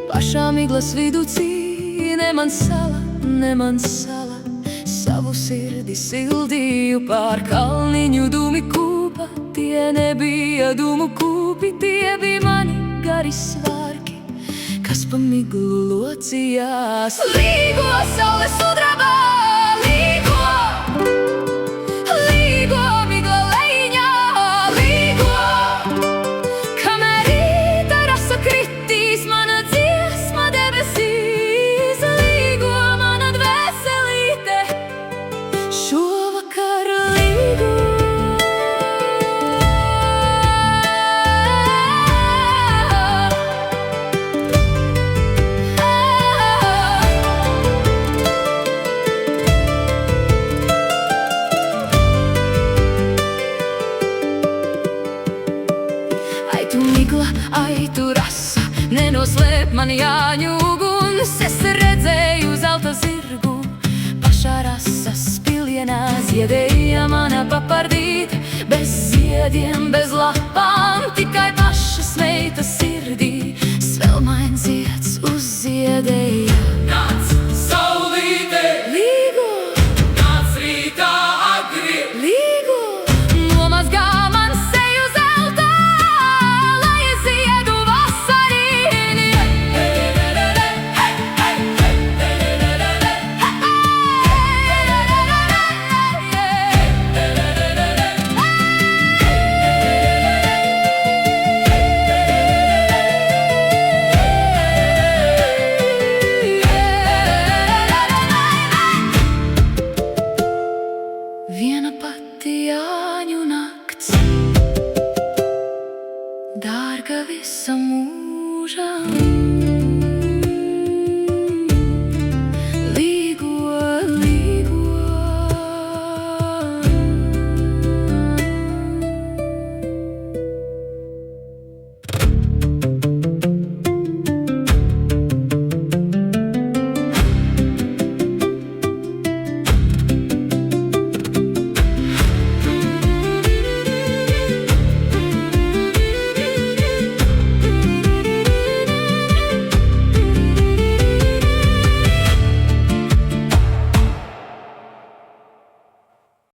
Pašā miglas viducī, ne man sala, savu sirdi sildīju pār kalniņu dūmi kūpa. Tie nebija dūmu kūpi, tie bija mani gari svārki, kas pa miglu locījās. Līgo saule sudrabā, līgo, līgo migla lejiņā, līgo, kamēr rīta rasa kritīs mana dziesma debesīs. Līgo mana dvēselīte, šovakar līgo. Ai, tu rasa, nenoslēp man Jāņu uguns. Es redzēju zelta zirgu, pašā rasas pilienā ziedēja mana papardīte. Bez ziediem, bez lapām, tikai pašas meitas sirdī, svelmains zieds uzziedēja.